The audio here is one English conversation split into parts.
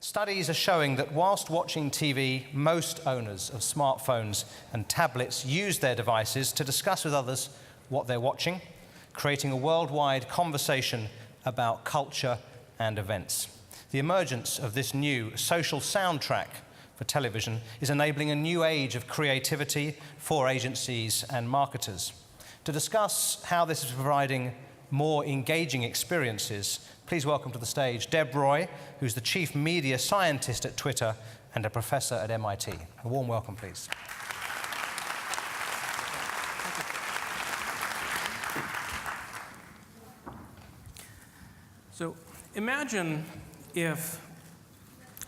Studies are showing that whilst watching TV, most owners of smartphones and tablets use their devices to discuss with others what they're watching, creating a worldwide conversation about culture and events. The emergence of this new social soundtrack for television is enabling a new age of creativity for agencies and marketers. To discuss how this is providing more engaging experiences, please welcome to the stage Deb Roy, who's the Chief Media Scientist at Twitter and a professor at MIT. A warm welcome, please. So imagine if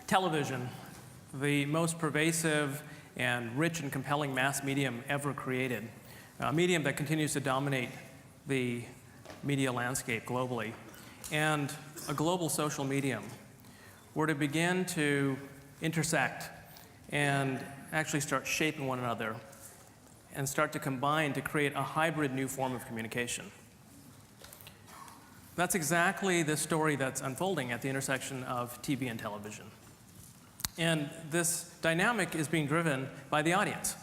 television, the most pervasive and rich and compelling mass medium ever created, a medium that continues to dominate the media landscape globally, and a global social medium were to begin to intersect and actually start shaping one another and start to combine to create a hybrid new form of communication. That's exactly the story that's unfolding at the intersection of TV and television. And this dynamic is being driven by the audience.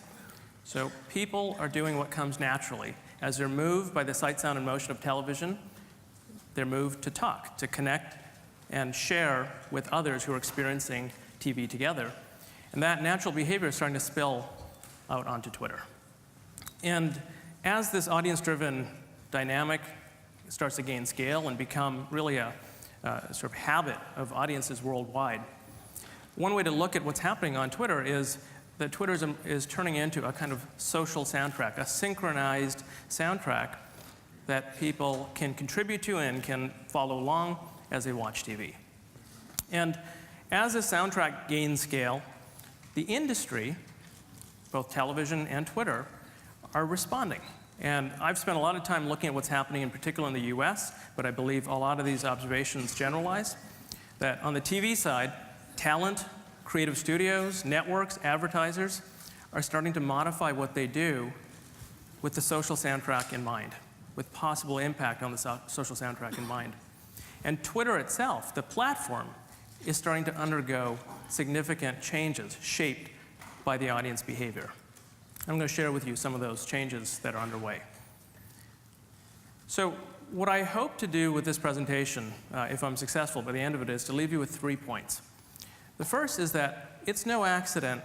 So people are doing what comes naturally. As they're moved by the sight, sound, and motion of television, they're moved to talk, to connect and share with others who are experiencing TV together. And that natural behavior is starting to spill out onto Twitter. And as this audience-driven dynamic starts to gain scale and become really a sort of habit of audiences worldwide, one way to look at what's happening on Twitter is that Twitter is turning into a kind of social soundtrack, a synchronized soundtrack that people can contribute to and can follow along as they watch TV. And as this soundtrack gains scale, the industry, both television and Twitter, are responding. And I've spent a lot of time looking at what's happening, in particular in the US, but I believe a lot of these observations generalize, that on the TV side, talent, creative studios, networks, advertisers are starting to modify what they do with the social soundtrack in mind, with possible impact on the social soundtrack in mind. And Twitter itself, the platform, is starting to undergo significant changes shaped by the audience behavior. I'm going to share with you some of those changes that are underway. So what I hope to do with this presentation, if I'm successful by the end of it, is to leave you with 3 points. The first is that it's no accident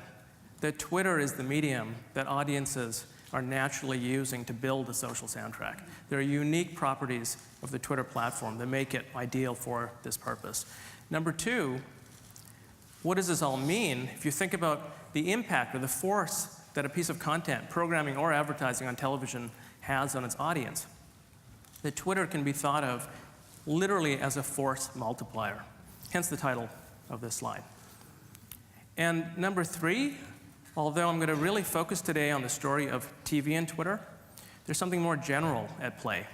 that Twitter is the medium that audiences are naturally using to build a social soundtrack. There are unique properties of the Twitter platform that make it ideal for this purpose. Number two, what does this all mean if you think about the impact or the force that a piece of content, programming or advertising on television has on its audience? That Twitter can be thought of literally as a force multiplier, hence the title of this slide. And number three, although I'm going to really focus today on the story of TV and Twitter, there's something more general at play,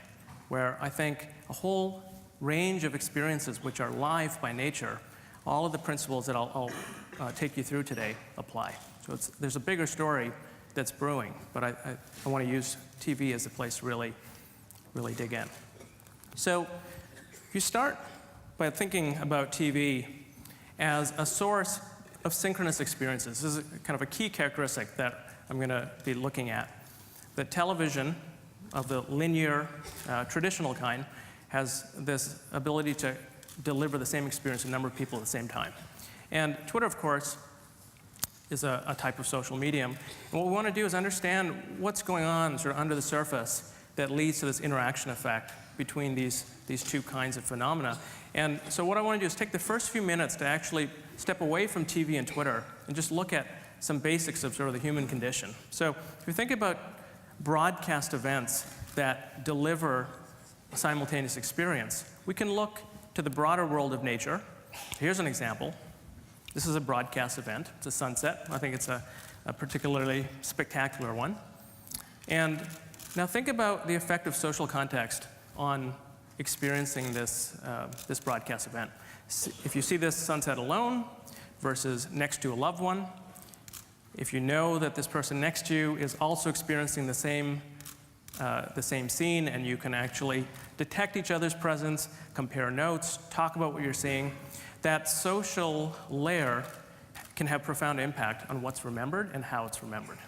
where I think a whole range of experiences which are live by nature, all of the principles that I'll take you through today apply. So there's a bigger story that's brewing, but I want to use TV as a place to really dig in. So you start by thinking about TV as a source of synchronous experiences. This is kind of a key characteristic that I'm going to be looking at. That television of the linear, traditional kind has this ability to deliver the same experience to a number of people at the same time. And Twitter, of course, is a type of social medium. And what we want to do is understand what's going on sort of under the surface that leads to this interaction effect between these two kinds of phenomena. And so what I want to do is take the first few minutes to actually step away from TV and Twitter and just look at some basics of sort of the human condition. So if you think about broadcast events that deliver a simultaneous experience, we can look to the broader world of nature. Here's an example. This is a broadcast event. It's a sunset. I think it's a particularly spectacular one. And now think about the effect of social context on experiencing this broadcast event. If you see this sunset alone versus next to a loved one, if you know that this person next to you is also experiencing the same scene, and you can actually detect each other's presence, compare notes, talk about what you're seeing, that social layer can have profound impact on what's remembered and how it's remembered.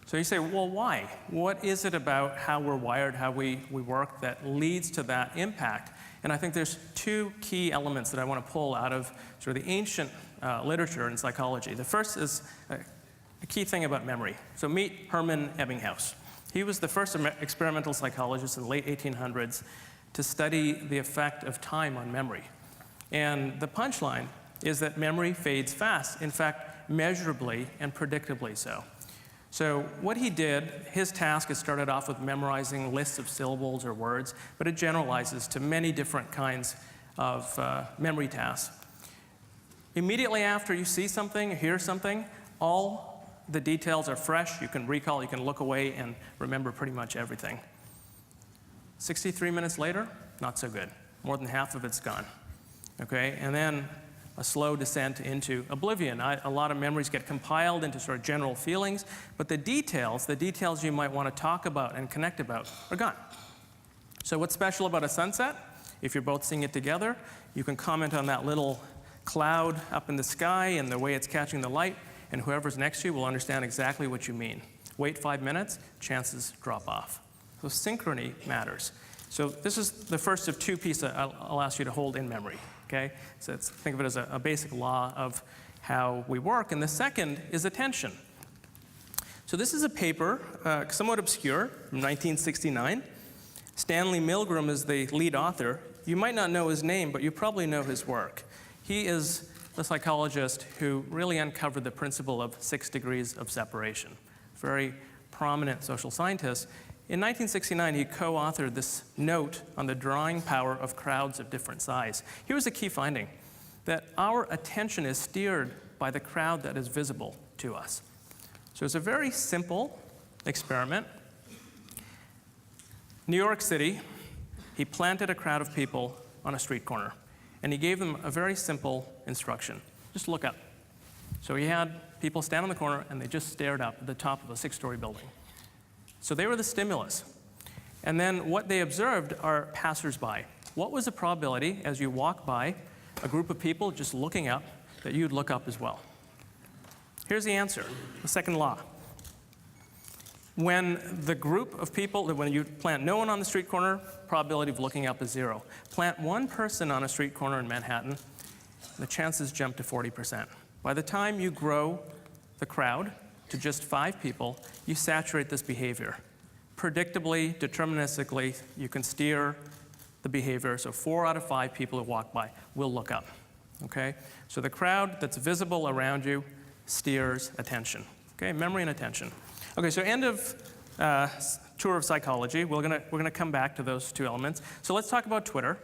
So you say, well, why? What is it about how we're wired, how we work, that leads to that impact? And I think there's two key elements that I want to pull out of sort of the ancient literature in psychology. The first is a key thing about memory. So meet Hermann Ebbinghaus. He was the first experimental psychologist in the late 1800s to study the effect of time on memory. And the punchline is that memory fades fast, in fact, measurably and predictably so. So what he did, his task, it started off with memorizing lists of syllables or words, but it generalizes to many different kinds of memory tasks. Immediately after you see something, hear something, all the details are fresh. You can recall, you can look away and remember pretty much everything. 63 minutes later, not so good. More than half of it's gone. Okay, and then a slow descent into oblivion. A lot of memories get compiled into sort of general feelings, but the details you might want to talk about and connect about are gone. So what's special about a sunset? If you're both seeing it together, you can comment on that little cloud up in the sky and the way it's catching the light, and whoever's next to you will understand exactly what you mean. Wait 5 minutes, chances drop off. So synchrony matters. So this is the first of two pieces I'll ask you to hold in memory. Okay? So think of it as a basic law of how we work. And the second is attention. So this is a paper, somewhat obscure, from 1969. Stanley Milgram is the lead author. You might not know his name, but you probably know his work. He is the psychologist who really uncovered the principle of 6 degrees of separation. Very prominent social scientist. In 1969, he co-authored this note on the drawing power of crowds of different size. Here was a key finding, that our attention is steered by the crowd that is visible to us. So it's a very simple experiment. New York City, he planted a crowd of people on a street corner, and he gave them a very simple instruction. Just look up. So he had people stand on the corner, and they just stared up at the top of a 6-story building. So they were the stimulus. And then what they observed are passersby. What was the probability, as you walk by a group of people just looking up, that you'd look up as well? Here's the answer, the second law. When the group of people, when you plant no one on the street corner, probability of looking up is 0. Plant one person on a street corner in Manhattan, the chances jump to 40%. By the time you grow the crowd to just 5 people, you saturate this behavior. Predictably, deterministically, you can steer the behavior, so 4 out of 5 people who walk by will look up, okay? So the crowd that's visible around you steers attention, okay? Memory and attention. Okay, so end of tour of psychology. We're gonna come back to those two elements. So let's talk about Twitter.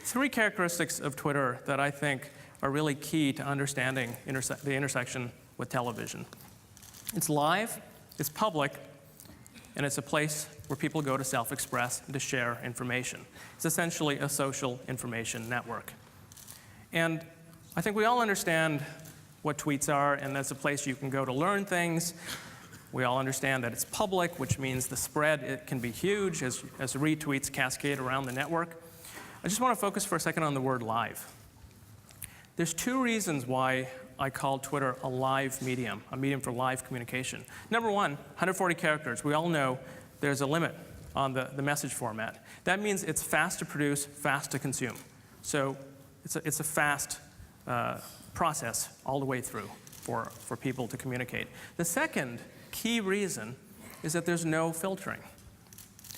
3 characteristics of Twitter that I think are really key to understanding the intersection with television. It's live, it's public, and it's a place where people go to self-express and to share information. It's essentially a social information network. And I think we all understand what tweets are, and that's a place you can go to learn things. We all understand that it's public, which means the spread, it can be huge as retweets cascade around the network. I just want to focus for a second on the word live. There's 2 reasons why I call Twitter a live medium, a medium for live communication. Number 1, 140 characters. We all know there's a limit on the message format. That means it's fast to produce, fast to consume. So it's a fast process all the way through for people to communicate. The second key reason is that there's no filtering.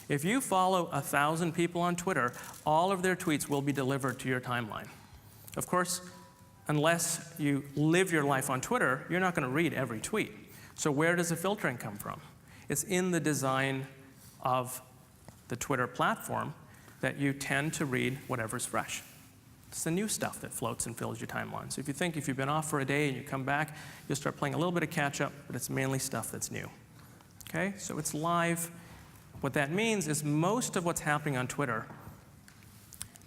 If you follow 1,000 people on Twitter, all of their tweets will be delivered to your timeline. Of course, unless you live your life on Twitter, you're not going to read every tweet. So where does the filtering come from? It's in the design of the Twitter platform that you tend to read whatever's fresh. It's the new stuff that floats and fills your timeline. So if you've been off for a day and you come back, you'll start playing a little bit of catch-up, but it's mainly stuff that's new. Okay? So it's live. What that means is most of what's happening on Twitter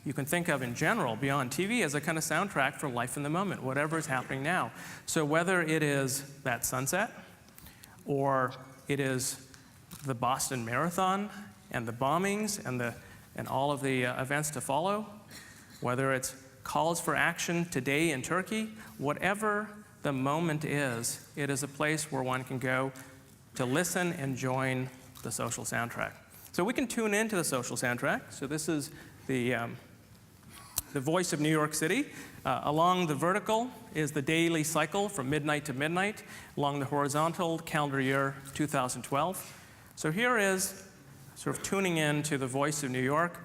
you can think of in general, beyond TV, as a kind of soundtrack for life in the moment, whatever is happening now. So whether it is that sunset, or it is the Boston Marathon, and the bombings, and all of the events to follow, whether it's calls for action today in Turkey. Whatever the moment is, it is a place where one can go to listen and join the social soundtrack. So we can tune into the social soundtrack. So this is the voice of New York City. Along the vertical is the daily cycle from midnight to midnight. Along the horizontal, calendar year 2012. So here is sort of tuning in to the voice of New York.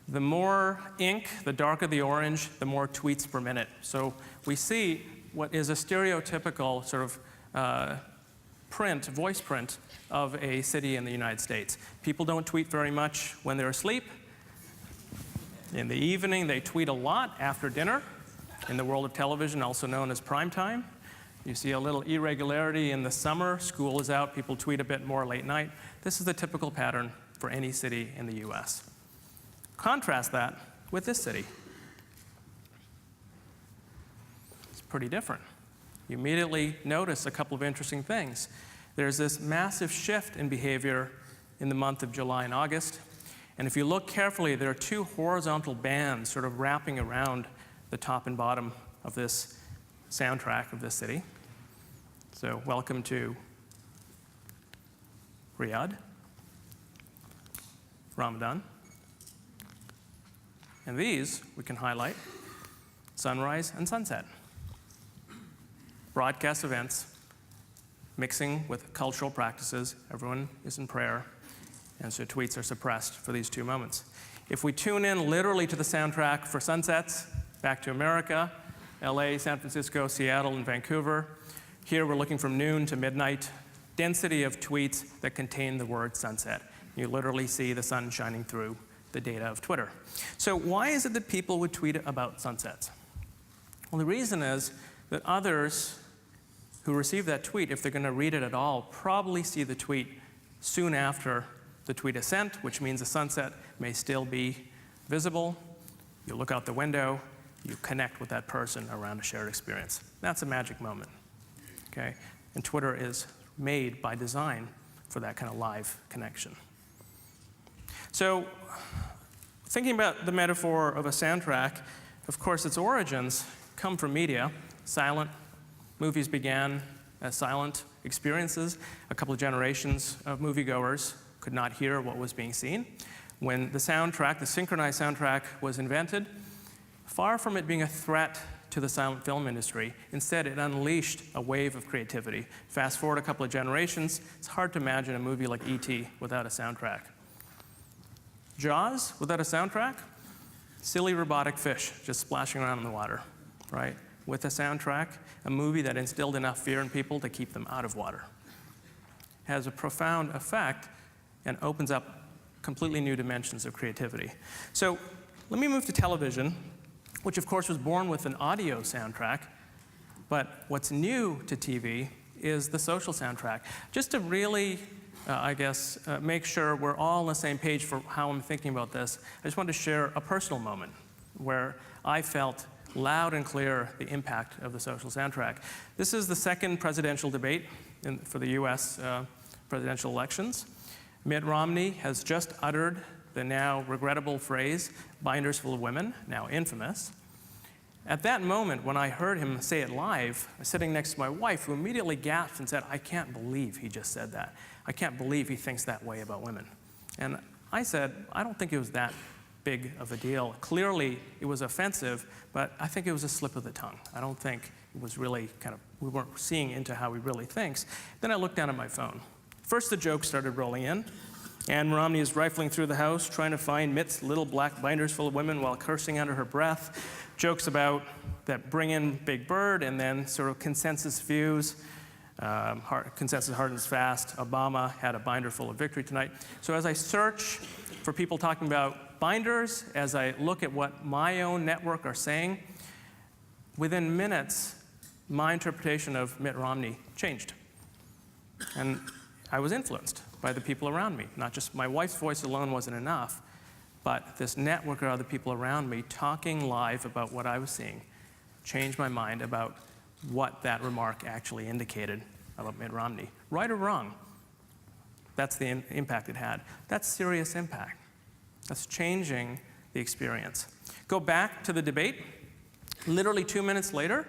The more ink, the darker the orange, the more tweets per minute. So we see what is a stereotypical sort of voice print of a city in the United States. People don't tweet very much when they're asleep. In the evening, they tweet a lot after dinner. In the world of television, also known as prime time. You see a little irregularity in the summer. School is out, people tweet a bit more late night. This is the typical pattern for any city in the US. Contrast that with this city. It's pretty different. You immediately notice a couple of interesting things. There's this massive shift in behavior in the month of July and August. And if you look carefully, there are two horizontal bands sort of wrapping around the top and bottom of this soundtrack of this city. So welcome to Riyadh, Ramadan. And these we can highlight: sunrise and sunset. Broadcast events, mixing with cultural practices. Everyone is in prayer, and so tweets are suppressed for these two moments. If we tune in literally to the soundtrack for sunsets, back to America, LA, San Francisco, Seattle, and Vancouver. Here we're looking from noon to midnight. Density of tweets that contain the word sunset. You literally see the sun shining through the data of Twitter. So why is it that people would tweet about sunsets? Well, the reason is that others who receive that tweet, if they're going to read it at all, probably see the tweet soon after the tweet is sent, which means the sunset may still be visible. You look out the window, you connect with that person around a shared experience. That's a magic moment, okay? And Twitter is made by design for that kind of live connection. So thinking about the metaphor of a soundtrack, of course, its origins come from media. Silent movies began as silent experiences. A couple of generations of moviegoers could not hear what was being seen. When the soundtrack, the synchronized soundtrack, was invented, far from it being a threat to the silent film industry, instead it unleashed a wave of creativity. Fast forward a couple of generations, it's hard to imagine a movie like E.T. without a soundtrack. Jaws without a soundtrack? Silly robotic fish just splashing around in the water, right? With a soundtrack, a movie that instilled enough fear in people to keep them out of water. Has a profound effect and opens up completely new dimensions of creativity. So let me move to television, which of course was born with an audio soundtrack, but what's new to TV is the social soundtrack. Just to really, make sure we're all on the same page for how I'm thinking about this, I just wanted to share a personal moment where I felt loud and clear the impact of the social soundtrack. This is the second presidential debate for the US presidential elections. Mitt Romney has just uttered the now regrettable phrase, "binders full of women," now infamous. At that moment, when I heard him say it live, I was sitting next to my wife, who immediately gasped and said, "I can't believe he just said that. I can't believe he thinks that way about women." And I said, I don't think it was that big of a deal. Clearly, it was offensive, but I think it was a slip of the tongue. I don't think it was really we weren't seeing into how he really thinks. Then I looked down at my phone. First, the jokes started rolling in. Ann Romney is rifling through the house, trying to find Mitt's little black binders full of women while cursing under her breath. Jokes about that bring in Big Bird, and then sort of consensus views. Consensus hardens fast. Obama had a binder full of victory tonight. So as I search for people talking about binders, as I look at what my own network are saying, within minutes, my interpretation of Mitt Romney changed. And I was influenced by the people around me. Not just my wife's voice alone wasn't enough, but this network of other people around me talking live about what I was seeing changed my mind about what that remark actually indicated about Mitt Romney. Right or wrong, that's the impact it had. That's serious impact. That's changing the experience. Go back to the debate. Literally 2 minutes later,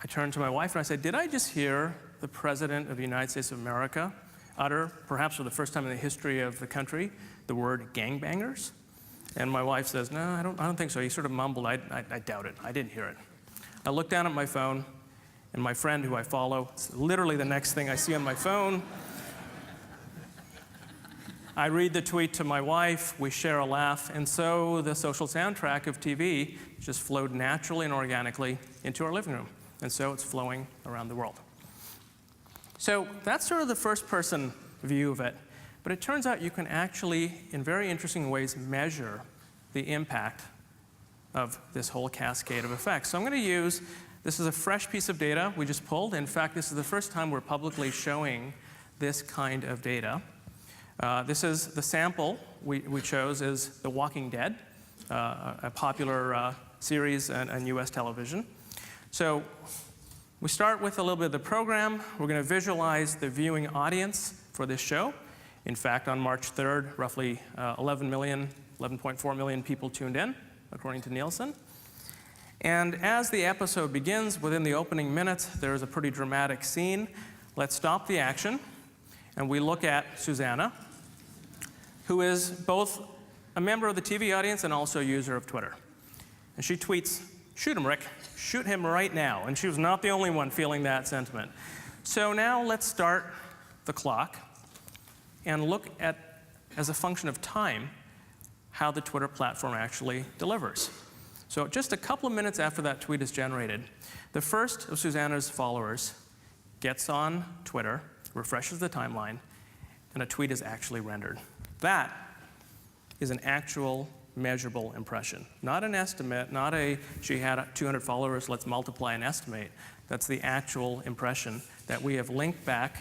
I turned to my wife and I said, did I just hear the President of the United States of America utter, perhaps for the first time in the history of the country, the word gangbangers? And my wife says, no, I don't think so. He sort of mumbled, I doubt it. I didn't hear it. I look down at my phone, and my friend who I follow, it's literally the next thing I see on my phone. I read the tweet to my wife, we share a laugh, and so the social soundtrack of TV just flowed naturally and organically into our living room. And so it's flowing around the world. So that's sort of the first-person view of it. But it turns out you can actually, in very interesting ways, measure the impact of this whole cascade of effects. So I'm going to use, this is a fresh piece of data we just pulled. In fact, this is the first time we're publicly showing this kind of data. This is the sample we chose is The Walking Dead, a popular series on US television. So we start with a little bit of the program. We're going to visualize the viewing audience for this show. In fact, on March 3rd, roughly 11.4 million people tuned in, according to Nielsen. And as the episode begins, within the opening minutes, there is a pretty dramatic scene. Let's stop the action, and we look at Susanna, who is both a member of the TV audience and also a user of Twitter. And she tweets, "Shoot him, Rick. Shoot him right now." And she was not the only one feeling that sentiment. So now let's start the clock and look at, as a function of time, how the Twitter platform actually delivers. So just a couple of minutes after that tweet is generated, the first of Susanna's followers gets on Twitter, refreshes the timeline, and a tweet is actually rendered. That is an actual measurable impression. Not an estimate, not a, she had 200 followers, let's multiply and estimate. That's the actual impression that we have linked back.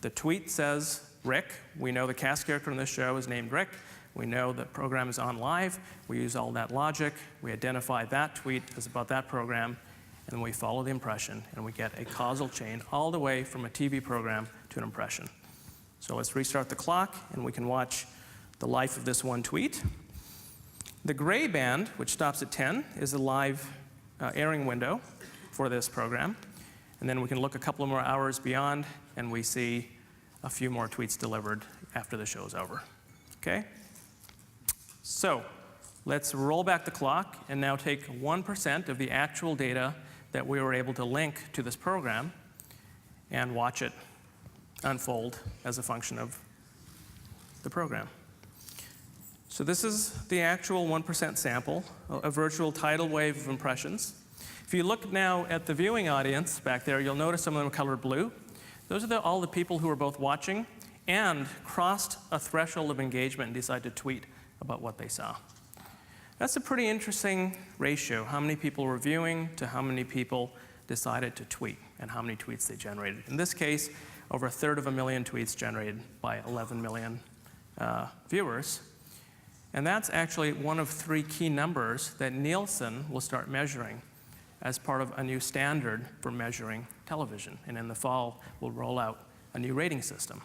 The tweet says Rick. We know the cast character in this show is named Rick. We know the program is on live. We use all that logic. We identify that tweet as about that program, and we follow the impression, and we get a causal chain all the way from a TV program to an impression. So let's restart the clock, and we can watch the life of this one tweet. The gray band, which stops at 10, is the live airing window for this program. And then we can look a couple of more hours beyond, and we see a few more tweets delivered after the show is over. Okay? So let's roll back the clock and now take 1% of the actual data that we were able to link to this program and watch it unfold as a function of the program. So this is the actual 1% sample, a virtual tidal wave of impressions. If you look now at the viewing audience back there, you'll notice some of them are colored blue. Those are all the people who are both watching and crossed a threshold of engagement and decided to tweet about what they saw. That's a pretty interesting ratio, how many people were viewing to how many people decided to tweet and how many tweets they generated. In this case, over 1/3 tweets generated by 11 million viewers. And that's actually one of 3 key numbers that Nielsen will start measuring as part of a new standard for measuring television. And in the fall, we'll roll out a new rating system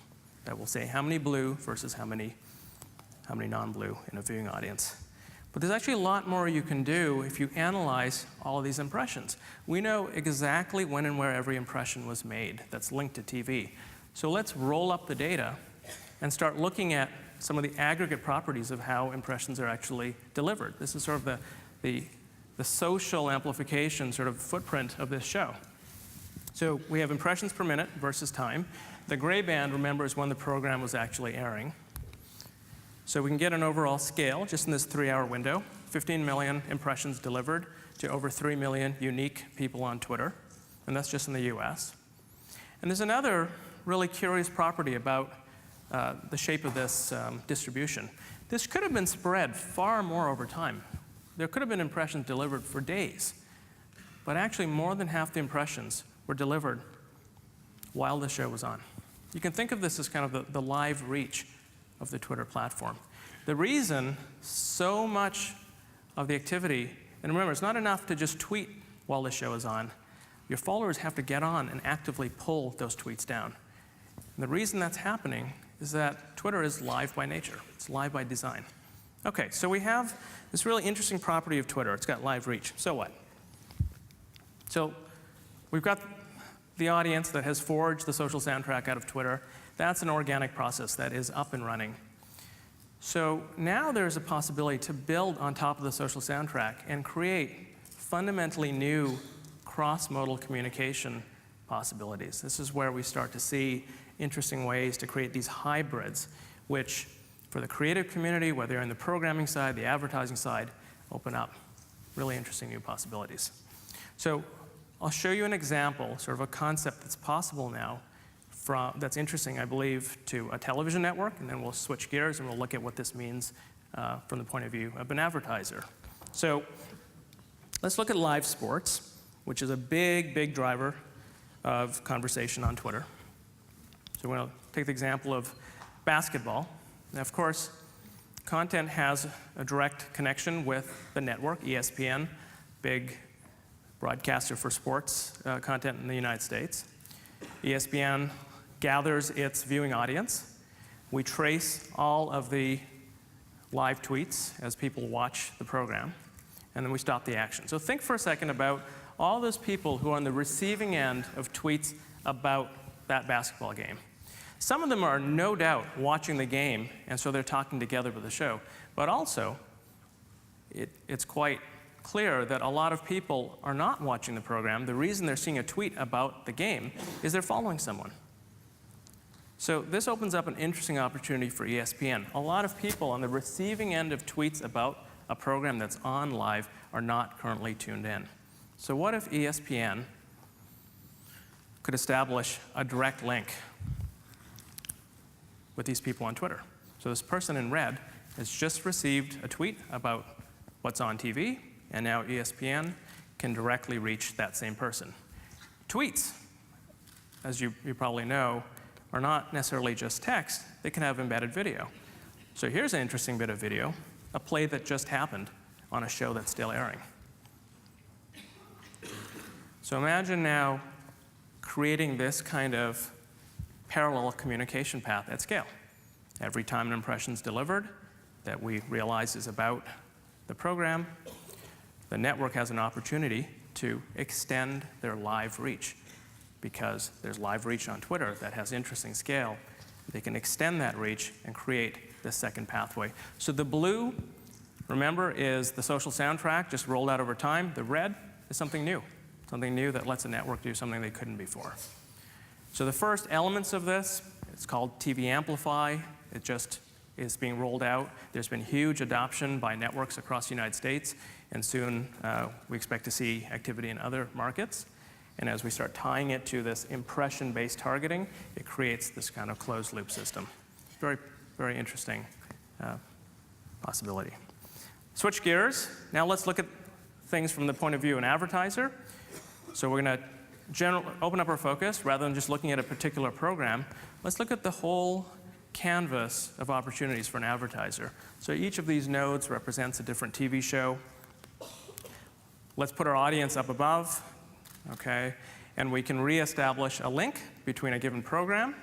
that will say how many blue versus how many non-blue in a viewing audience. But there's actually a lot more you can do if you analyze all of these impressions. We know exactly when and where every impression was made that's linked to TV. So let's roll up the data and start looking at some of the aggregate properties of how impressions are actually delivered. This is sort of the social amplification sort of footprint of this show. So we have impressions per minute versus time. The gray band, remember, is when the program was actually airing. So we can get an overall scale just in this 3-hour window. 15 million impressions delivered to over 3 million unique people on Twitter. And that's just in the US. And there's another really curious property about the shape of this distribution. This could have been spread far more over time. There could have been impressions delivered for days. But actually, more than half the impressions were delivered while the show was on. You can think of this as kind of the live reach of the Twitter platform. The reason so much of the activity, and remember, it's not enough to just tweet while the show is on. Your followers have to get on and actively pull those tweets down. And the reason that's happening is that Twitter is live by nature. It's live by design. Okay, so we have this really interesting property of Twitter. It's got live reach. So what? So we've got the audience that has forged the social soundtrack out of Twitter. That's an organic process that is up and running. So now there's a possibility to build on top of the social soundtrack and create fundamentally new cross-modal communication possibilities. This is where we start to see interesting ways to create these hybrids, which for the creative community, whether you're in the programming side, the advertising side, open up really interesting new possibilities. So I'll show you an example, sort of a concept that's possible now, that's interesting, I believe, to a television network, and then we'll switch gears and we'll look at what this means from the point of view of an advertiser. So let's look at live sports, which is a big, big driver of conversation on Twitter. So we're going to take the example of basketball. Now, of course, content has a direct connection with the network, ESPN, big broadcaster for sports content in the United States. ESPN gathers its viewing audience. We trace all of the live tweets as people watch the program, and then we stop the action. So think for a second about all those people who are on the receiving end of tweets about that basketball game. Some of them are no doubt watching the game, and so they're talking together with the show. But also, it's quite clear that a lot of people are not watching the program. The reason they're seeing a tweet about the game is they're following someone. So this opens up an interesting opportunity for ESPN. A lot of people on the receiving end of tweets about a program that's on live are not currently tuned in. So what if ESPN could establish a direct link with these people on Twitter? So this person in red has just received a tweet about what's on TV, and now ESPN can directly reach that same person. Tweets, as you probably know, are not necessarily just text. They can have embedded video. So here's an interesting bit of video, a play that just happened on a show that's still airing. So imagine now creating this kind of parallel communication path at scale. Every time an impression is delivered that we realize is about the program, the network has an opportunity to extend their live reach. Because there's live reach on Twitter that has interesting scale, they can extend that reach and create this second pathway. So the blue, remember, is the social soundtrack just rolled out over time. The red is something new that lets a network do something they couldn't before. So the first elements of this, it's called TV Amplify. It just is being rolled out. There's been huge adoption by networks across the United States, and soon we expect to see activity in other markets. And as we start tying it to this impression-based targeting, it creates this kind of closed-loop system. Very, very interesting possibility. Switch gears. Now let's look at things from the point of view of an advertiser. So we're going to open up our focus. Rather than just looking at a particular program, let's look at the whole canvas of opportunities for an advertiser. So each of these nodes represents a different TV show. Let's put our audience up above. Okay, and we can reestablish a link between a given program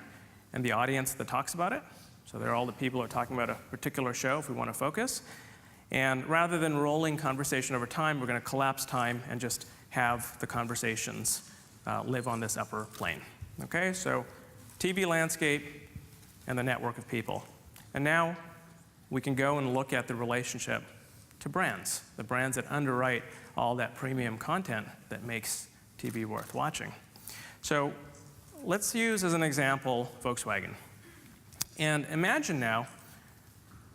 and the audience that talks about it. So they're all the people who are talking about a particular show if we want to focus. And rather than rolling conversation over time, we're going to collapse time and just have the conversations live on this upper plane. Okay, so TV landscape and the network of people. And now we can go and look at the relationship to brands, the brands that underwrite all that premium content that makes TV worth watching. So let's use as an example Volkswagen. And imagine now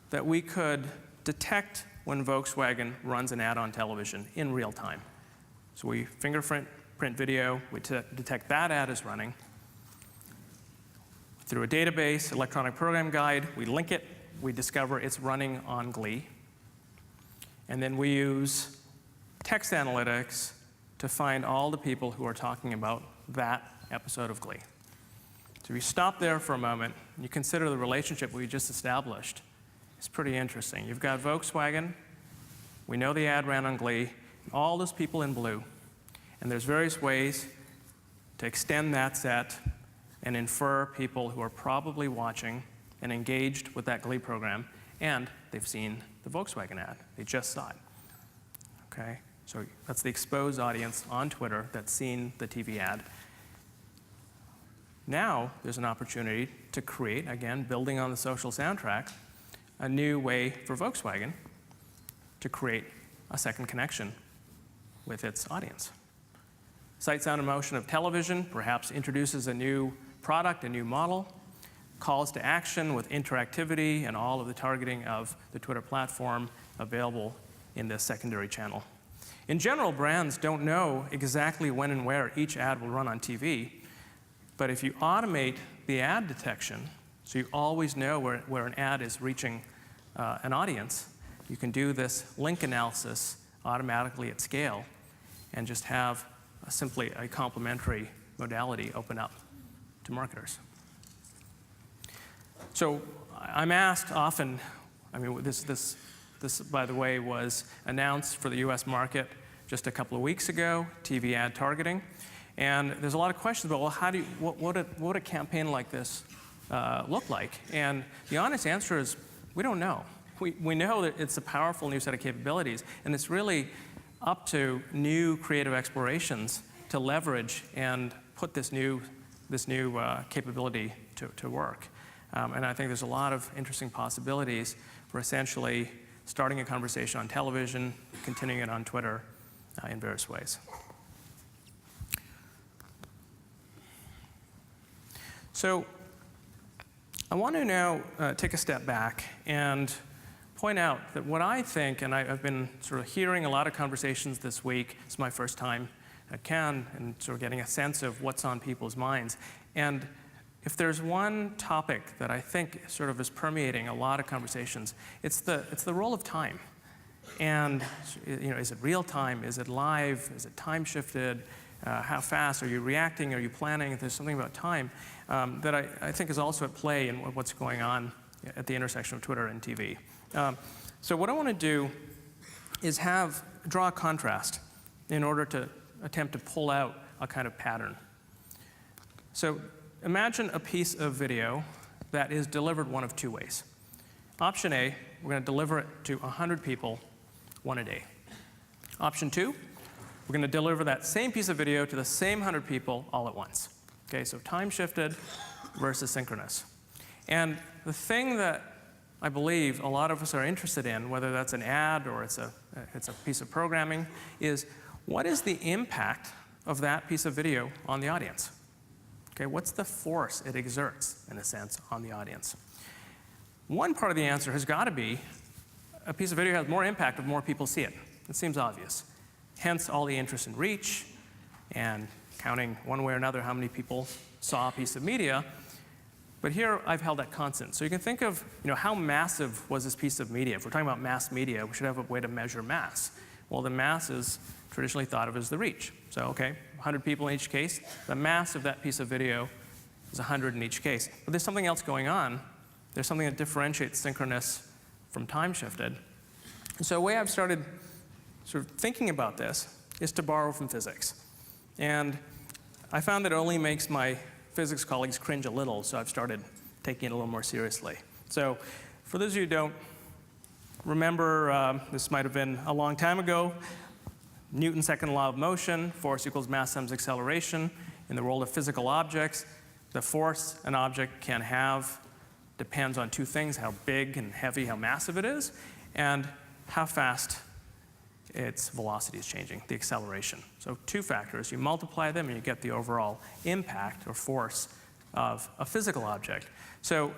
that we could detect when Volkswagen runs an ad on television in real time. So we fingerprint video, we detect that ad is running. Through a database, electronic program guide, we link it, we discover it's running on Glee. And then we use text analytics to find all the people who are talking about that episode of Glee. So if you stop there for a moment and you consider the relationship we just established, it's pretty interesting. You've got Volkswagen, we know the ad ran on Glee, all those people in blue. And there's various ways to extend that set and infer people who are probably watching and engaged with that Glee program, and they've seen the Volkswagen ad. They just saw it. Okay? So that's the exposed audience on Twitter that's seen the TV ad. Now there's an opportunity to create, again, building on the social soundtrack, a new way for Volkswagen to create a second connection with its audience. Sight, sound, and motion of television perhaps introduces a new product, a new model. Calls to action with interactivity and all of the targeting of the Twitter platform available in this secondary channel. In general, brands don't know exactly when and where each ad will run on TV, but if you automate the ad detection, so you always know where an ad is reaching an audience, you can do this link analysis automatically at scale and just have simply a complementary modality open up to marketers. So I'm asked often, I mean, this by the way, was announced for the US market just a couple of weeks ago, TV ad targeting. And there's a lot of questions about, well, what would a campaign like this look like? And the honest answer is, we don't know. We know that it's a powerful new set of capabilities, and it's really up to new creative explorations to leverage and put this new capability to work. And I think there's a lot of interesting possibilities for essentially starting a conversation on television, continuing it on Twitter in various ways. So I want to now take a step back and point out that what I think, and I've been sort of hearing a lot of conversations this week, it's my first time at Cannes, and sort of getting a sense of what's on people's minds. And if there's one topic that I think sort of is permeating a lot of conversations, it's the role of time. And is it real time? Is it live? Is it time shifted? How fast are you reacting? Are you planning? There's something about time that I think is also at play in what's going on at the intersection of Twitter and TV. So what I want to do is draw a contrast in order to attempt to pull out a kind of pattern. So imagine a piece of video that is delivered one of two ways. Option A, we're going to deliver it to 100 people, one a day. Option 2, we're going to deliver that same piece of video to the same 100 people all at once. Okay, so time shifted versus synchronous. And the thing that I believe a lot of us are interested in, whether that's an ad or it's a piece of programming, is what is the impact of that piece of video on the audience? Okay, what's the force it exerts, in a sense, on the audience? One part of the answer has got to be a piece of video has more impact if more people see it. It seems obvious. Hence all the interest in reach and counting one way or another how many people saw a piece of media. But here I've held that constant. So you can think of how massive was this piece of media. If we're talking about mass media, we should have a way to measure mass. Well, the mass is traditionally thought of as the reach. So, okay, 100 people in each case. The mass of that piece of video is 100 in each case. But there's something else going on. There's something that differentiates synchronous from time shifted. And so the way I've started sort of thinking about this is to borrow from physics. And I found that it only makes my physics colleagues cringe a little, so I've started taking it a little more seriously. So for those of you who don't remember, this might have been a long time ago, Newton's second law of motion, force equals mass times acceleration. In the world of physical objects, the force an object can have depends on two things: how big and heavy, how massive it is, and how fast its velocity is changing, the acceleration. So two factors. You multiply them and you get the overall impact or force of a physical object. So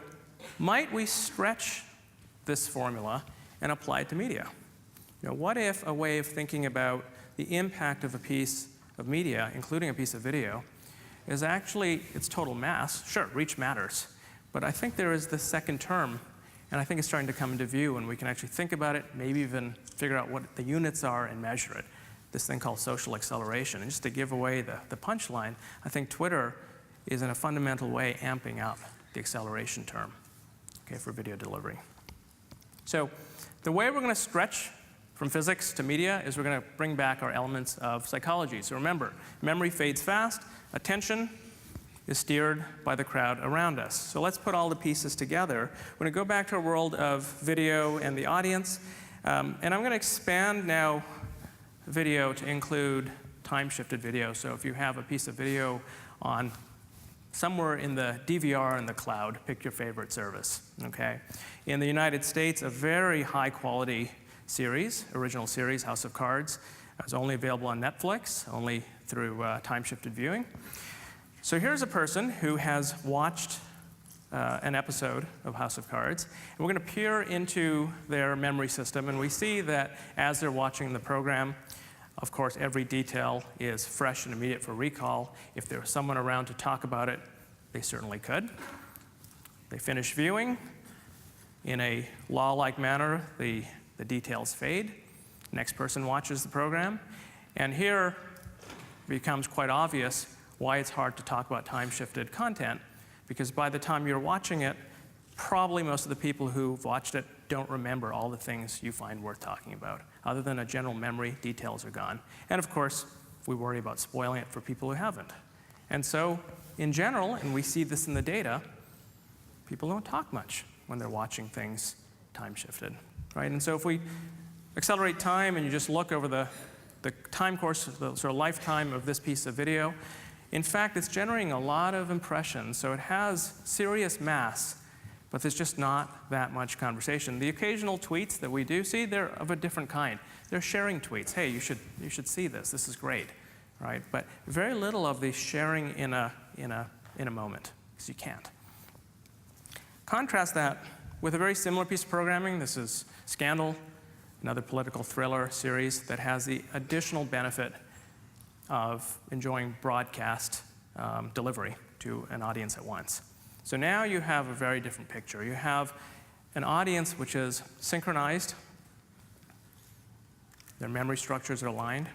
might we stretch this formula and apply it to media? What if a way of thinking about the impact of a piece of media, including a piece of video, is actually its total mass? Sure, reach matters, but I think there is this second term, and I think it's starting to come into view, and we can actually think about it, maybe even figure out what the units are and measure it, this thing called social acceleration. And just to give away the punchline, I think Twitter is in a fundamental way amping up the acceleration term, okay, for video delivery. So the way we're going to stretch from physics to media is we're going to bring back our elements of psychology. So remember, memory fades fast, attention is steered by the crowd around us. So let's put all the pieces together. We're going to go back to our world of video and the audience. And I'm going to expand now video to include time-shifted video. So if you have a piece of video on somewhere in the DVR in the cloud, pick your favorite service, okay? In the United States, a very high-quality series, original series, House of Cards, is only available on Netflix, only through time-shifted viewing. So here's a person who has watched an episode of House of Cards, and we're going to peer into their memory system, and we see that as they're watching the program, of course, every detail is fresh and immediate for recall. If there was someone around to talk about it, they certainly could. They finish viewing. In a law-like manner, the details fade. Next person watches the program. And here it becomes quite obvious why it's hard to talk about time-shifted content, because by the time you're watching it, probably most of the people who've watched it don't remember all the things you find worth talking about. Other than a general memory, details are gone. And of course, we worry about spoiling it for people who haven't. And so, in general, and we see this in the data, people don't talk much when they're watching things time-shifted, right? And so if we accelerate time and you just look over the time course, the sort of lifetime of this piece of video, in fact, it's generating a lot of impressions. So it has serious mass, but there's just not that much conversation. The occasional tweets that we do see, they're of a different kind. They're sharing tweets. Hey, you should see this. This is great, right? But very little of the sharing in a moment, because you can't. Contrast that with a very similar piece of programming. This is Scandal, another political thriller series that has the additional benefit of enjoying broadcast delivery to an audience at once. So now you have a very different picture. You have an audience which is synchronized. Their memory structures are aligned.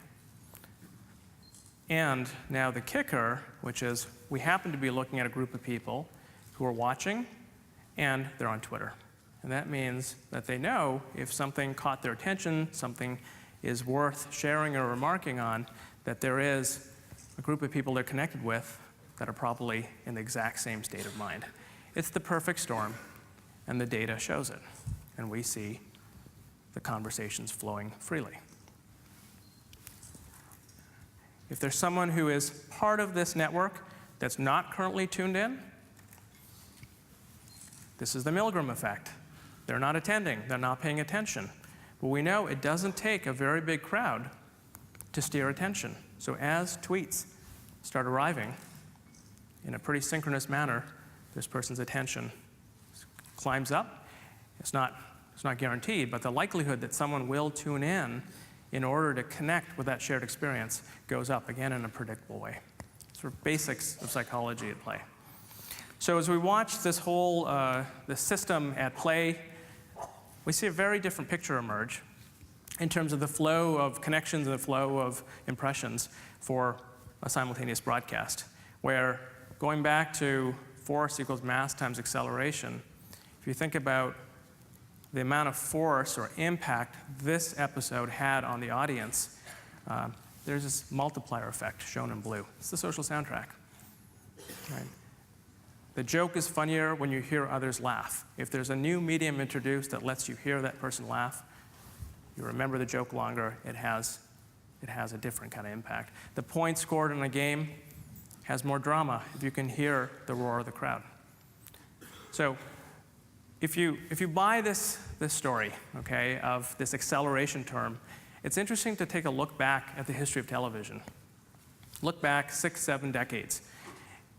And now the kicker, which is we happen to be looking at a group of people who are watching, and they're on Twitter. And that means that they know if something caught their attention, something is worth sharing or remarking on, that there is a group of people they're connected with that are probably in the exact same state of mind. It's the perfect storm, and the data shows it. And we see the conversations flowing freely. If there's someone who is part of this network that's not currently tuned in, this is the Milgram Effect. They're not attending, they're not paying attention. But we know it doesn't take a very big crowd to steer attention. So as tweets start arriving, in a pretty synchronous manner, this person's attention climbs up. It's not guaranteed, but the likelihood that someone will tune in order to connect with that shared experience goes up, again, in a predictable way. Sort of basics of psychology at play. So as we watch this whole the system at play, we see a very different picture emerge in terms of the flow of connections and the flow of impressions for a simultaneous broadcast, where going back to force equals mass times acceleration, if you think about the amount of force or impact this episode had on the audience, there's this multiplier effect shown in blue. It's the social soundtrack. Right? The joke is funnier when you hear others laugh. If there's a new medium introduced that lets you hear that person laugh, you remember the joke longer. It has a different kind of impact. The point scored in a game has more drama if you can hear the roar of the crowd. So if you buy this story, okay, of this acceleration term, it's interesting to take a look back at the history of television. Look back 6, 7 decades.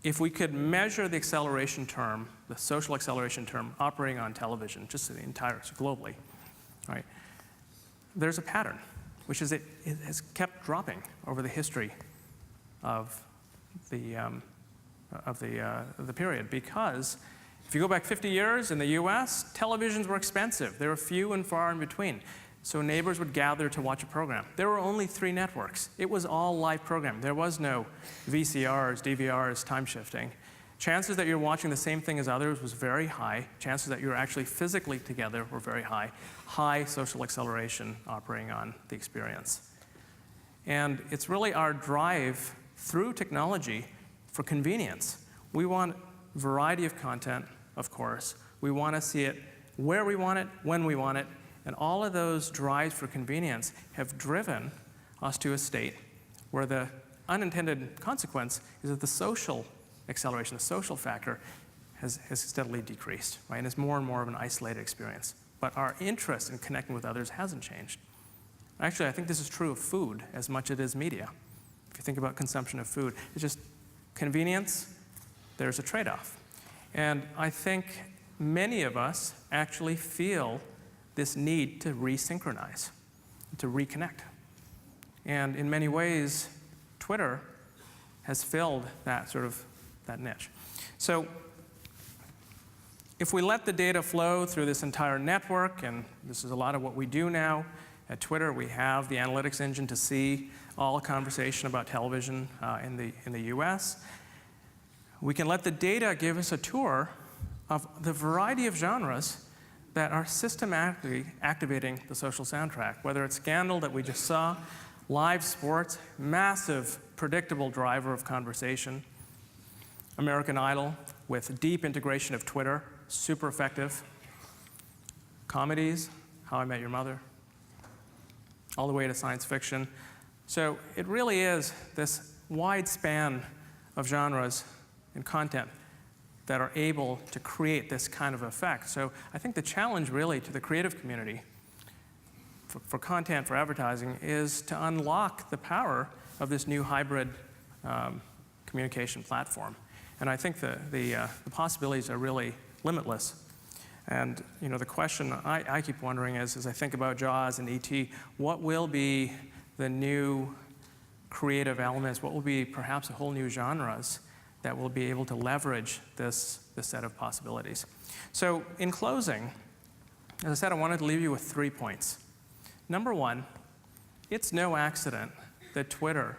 If we could measure the acceleration term, the social acceleration term operating on television, just the entire, globally, right, there's a pattern, which is it has kept dropping over the history of the period, because if you go back 50 years in the US, televisions were expensive. They were few and far in between. So neighbors would gather to watch a program. There were only 3 networks. It was all live programming. There was no VCRs, DVRs, time shifting. Chances that you're watching the same thing as others was very high. Chances that you're actually physically together were very high. High social acceleration operating on the experience. And it's really our drive through technology for convenience. We want variety of content, of course. We want to see it where we want it, when we want it, and all of those drives for convenience have driven us to a state where the unintended consequence is that the social acceleration, the social factor, has steadily decreased, right? And it's more and more of an isolated experience. But our interest in connecting with others hasn't changed. Actually, I think this is true of food as much as it is media. If you think about consumption of food, it's just convenience, there's a trade-off. And I think many of us actually feel this need to resynchronize, to reconnect. And in many ways, Twitter has filled that niche. So if we let the data flow through this entire network, and this is a lot of what we do now at Twitter, we have the analytics engine to see all conversation about television in the US. We can let the data give us a tour of the variety of genres that are systematically activating the social soundtrack, whether it's Scandal that we just saw, live sports, massive predictable driver of conversation, American Idol with deep integration of Twitter, super effective, comedies, How I Met Your Mother, all the way to science fiction. So it really is this wide span of genres and content that are able to create this kind of effect. So I think the challenge really to the creative community for content, for advertising, is to unlock the power of this new hybrid communication platform. And I think the possibilities are really limitless. And the question I keep wondering is, as I think about Jaws and E.T., what will be the new creative elements? What will be perhaps a whole new genres that will be able to leverage this set of possibilities? So in closing, as I said, I wanted to leave you with 3 points. Number one, it's no accident that Twitter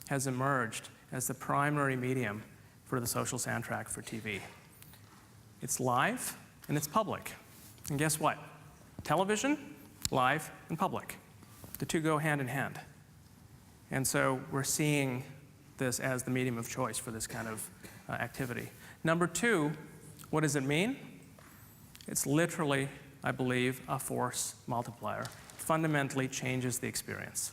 has emerged as the primary medium for the social soundtrack for TV. It's live and it's public. And guess what? Television, live, and public. The two go hand in hand. And so we're seeing this as the medium of choice for this kind of activity. Number two, what does it mean? It's literally, I believe, a force multiplier. Fundamentally changes the experience.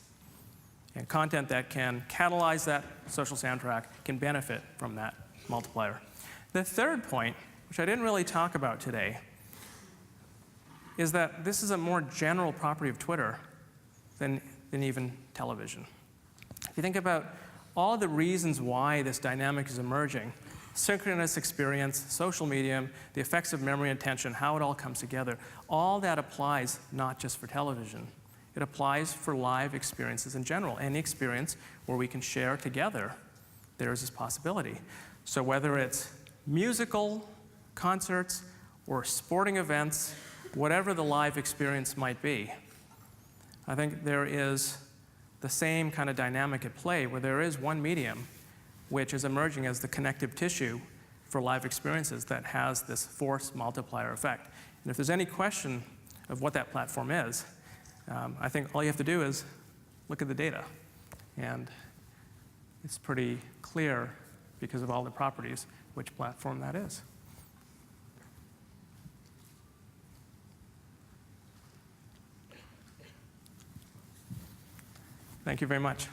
And content that can catalyze that social soundtrack can benefit from that multiplier. The third point, which I didn't really talk about today, is that this is a more general property of Twitter than even television. If you think about all the reasons why this dynamic is emerging, synchronous experience, social media, the effects of memory and attention, how it all comes together, all that applies not just for television. It applies for live experiences in general. Any experience where we can share together, there is this possibility. So whether it's musical, concerts, or sporting events, whatever the live experience might be, I think there is the same kind of dynamic at play where there is one medium which is emerging as the connective tissue for live experiences that has this force multiplier effect. And if there's any question of what that platform is, I think all you have to do is look at the data. And it's pretty clear, because of all the properties, which platform that is. Thank you very much.